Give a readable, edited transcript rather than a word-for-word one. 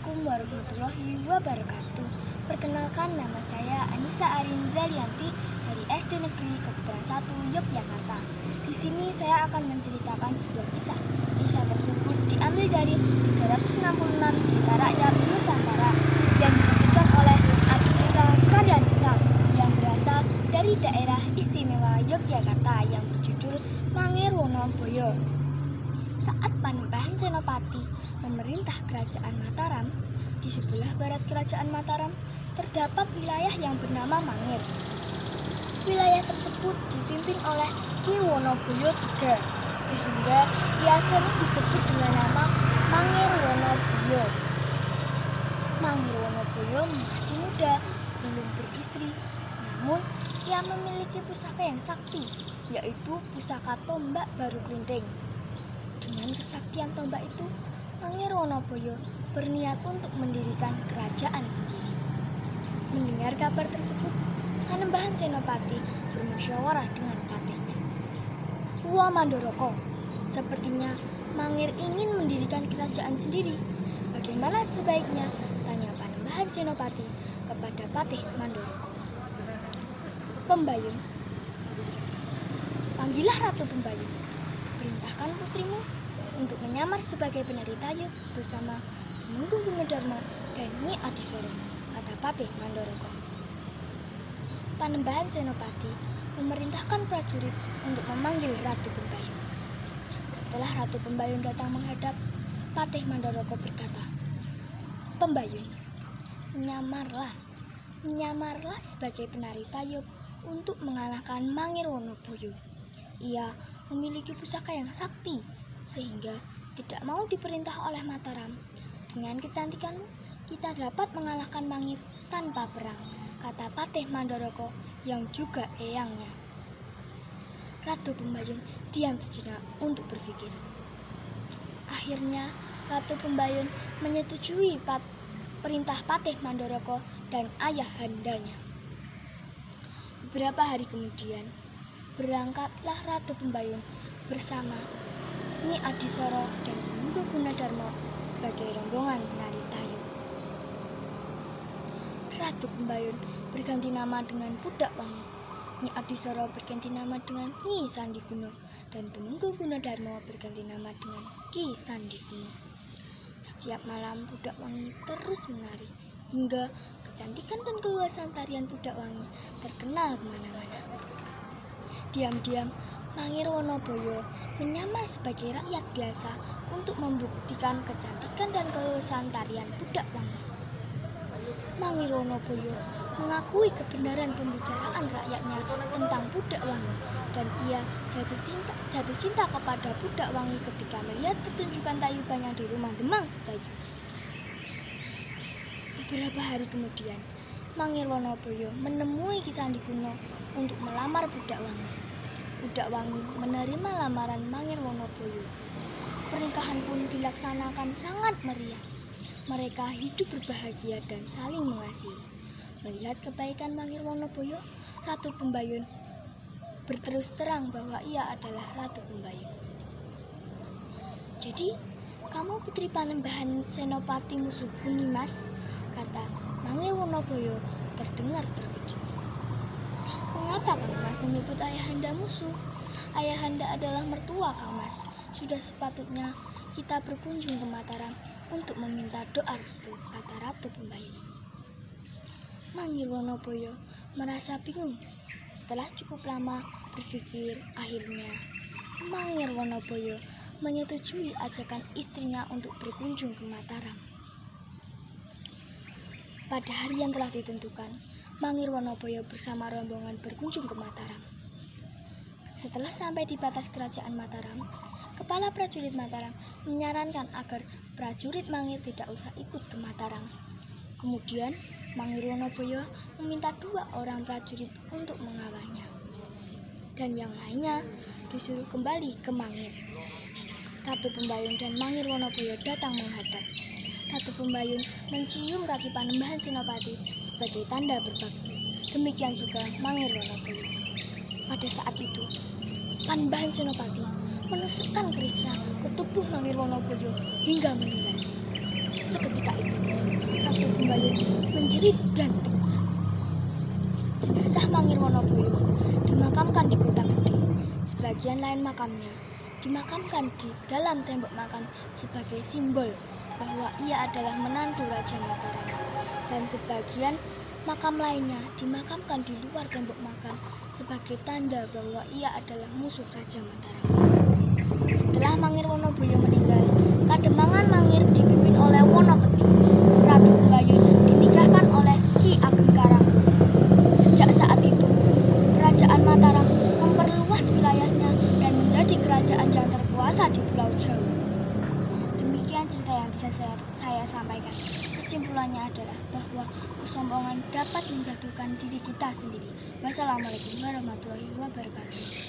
Assalamualaikum warahmatullahi wabarakatuh. Perkenalkan, nama saya Anissa Arin Zalianti dari SD Negeri Keputaran 1 Yogyakarta. Di sini saya akan menceritakan sebuah kisah. Kisah tersebut diambil dari 366 cerita rakyat Nusantara yang diterbitkan oleh Adicita Karya Nusa yang berasal dari daerah istimewa Yogyakarta yang berjudul Mangirwonoboyo. Saat Panembahan Senopati memerintah Kerajaan Mataram, di sebelah barat Kerajaan Mataram terdapat wilayah yang bernama Mangir. Wilayah tersebut dipimpin oleh Ki Wonoboyo III, sehingga ia sering disebut dengan nama Mangirwonoboyo. Mangirwonoboyo masih muda, belum beristri, namun ia memiliki pusaka yang sakti, yaitu pusaka tombak baru Glundeng. Dengan kesaktian tombak itu, Mangirwonoboyo berniat untuk mendirikan kerajaan sendiri. Mendengar kabar tersebut, Panembahan Senopati bermusyawarah dengan patihnya. "Wah Mandoroko, sepertinya Mangir ingin mendirikan kerajaan sendiri. Bagaimana sebaiknya?" tanya Panembahan Senopati kepada Patih Mandoroko. "Pembayun, panggillah Ratu Pembayun. Perintahkan putrimu untuk menyamar sebagai penari tayub bersama Temenggung Gunadarma dan Nyi Adisoro," kata Patih Mandoroko. Panembahan Senopati memerintahkan prajurit untuk memanggil Ratu Pembayun. Setelah Ratu Pembayun datang menghadap, Patih Mandoroko berkata, "Pembayun, menyamarlah sebagai penari tayub untuk mengalahkan Mangirwonoboyo. Ia memiliki pusaka yang sakti, sehingga tidak mau diperintah oleh Mataram. Dengan kecantikanmu, kita dapat mengalahkan Mangir tanpa perang," kata Patih Mandoroko yang juga eyangnya. Ratu Pembayun diam sejenak untuk berpikir. Akhirnya, Ratu Pembayun menyetujui perintah Patih Mandoroko dan ayahandanya. Beberapa hari kemudian, berangkatlah Ratu Pembayun bersama Nyi Adisoro dan Temenggung Gunadarma sebagai rombongan penari tayub. Ratu Pembayun berganti nama dengan Pudak Wangi, Nyi Adisoro berganti nama dengan Nyi Sandiguno, dan Temenggung Gunadarma berganti nama dengan Ki Sandiguno. Setiap malam Pudak Wangi terus menari, hingga kecantikan dan keluasan tarian Pudak Wangi terkenal kemana-mana. Diam-diam, Mangirwonoboyo menyamar sebagai rakyat biasa untuk membuktikan kecantikan dan keluasan tarian Pudak Wangi. Mangirwonoboyo mengakui kebenaran pembicaraan rakyatnya tentang Pudak Wangi, dan ia jatuh cinta kepada Pudak Wangi ketika melihat pertunjukan tayubannya di rumah Demang Setayu. Beberapa hari kemudian, Mangirwonoboyo menemui Ki Sandiguno untuk melamar Pudak Wangi. Pudak Wangi menerima lamaran Mangirwonoboyo. Pernikahan pun dilaksanakan sangat meriah. Mereka hidup berbahagia dan saling mengasihi. Melihat kebaikan Mangirwonoboyo, Ratu Pembayun berterus terang bahwa ia adalah Ratu Pembayun. "Jadi, kamu putri Panembahan Senopati musuhku nih, Mas," kata Mangirwonoboyo terdengar terkejut. "Mengapa Kang Mas menyebut ayahanda musuh? Ayahanda adalah mertua Kang Mas. Sudah sepatutnya kita berkunjung ke Mataram untuk meminta doa restu," kata Ratu Pembayun. Mangirwonoboyo merasa bingung. Setelah cukup lama berpikir, akhirnya Mangirwonoboyo menyetujui ajakan istrinya untuk berkunjung ke Mataram. Pada hari yang telah ditentukan, Mangirwonoboyo bersama rombongan berkunjung ke Mataram. Setelah sampai di batas kerajaan Mataram, kepala prajurit Mataram menyarankan agar prajurit Mangir tidak usah ikut ke Mataram. Kemudian, Mangirwonoboyo meminta 2 orang prajurit untuk mengawalnya, dan yang lainnya disuruh kembali ke Mangir. Ratu Pembayun dan Mangirwonoboyo datang menghadap. Ratu Pembayun mencium kaki Panembahan Senopati sebagai tanda berbakti. Demikian juga Mangirwonoboyo. Pada saat itu, Panembahan Senopati menusukkan kerisnya ke tubuh Mangirwonoboyo hingga meninggal. Seketika itu, Ratu Kumbayun menjerit dan pingsan. Jenazah Mangir Wonoboyo dimakamkan di Kota Gede. Sebagian lain makamnya dimakamkan di dalam tembok makam sebagai simbol bahwa ia adalah menantu Raja Mataram. Dan sebagian makam lainnya dimakamkan di luar tembok makam sebagai tanda bahwa ia adalah musuh Raja Mataram. Setelah Mangir Wonoboyo meninggal, Kademangan Mangir dipimpin oleh Wonopeti. Ratu Kumbayun dinikahkan oleh Ki Ageng Karang. Sejak saat itu, Kerajaan Mataram memperluas wilayahnya dan menjadi kerajaan yang terkuasa di Pulau Jawa. Demikian cerita yang bisa saya sampaikan. Kesimpulannya adalah bahwa kesombongan dapat menjatuhkan diri kita sendiri. Wassalamualaikum warahmatullahi wabarakatuh.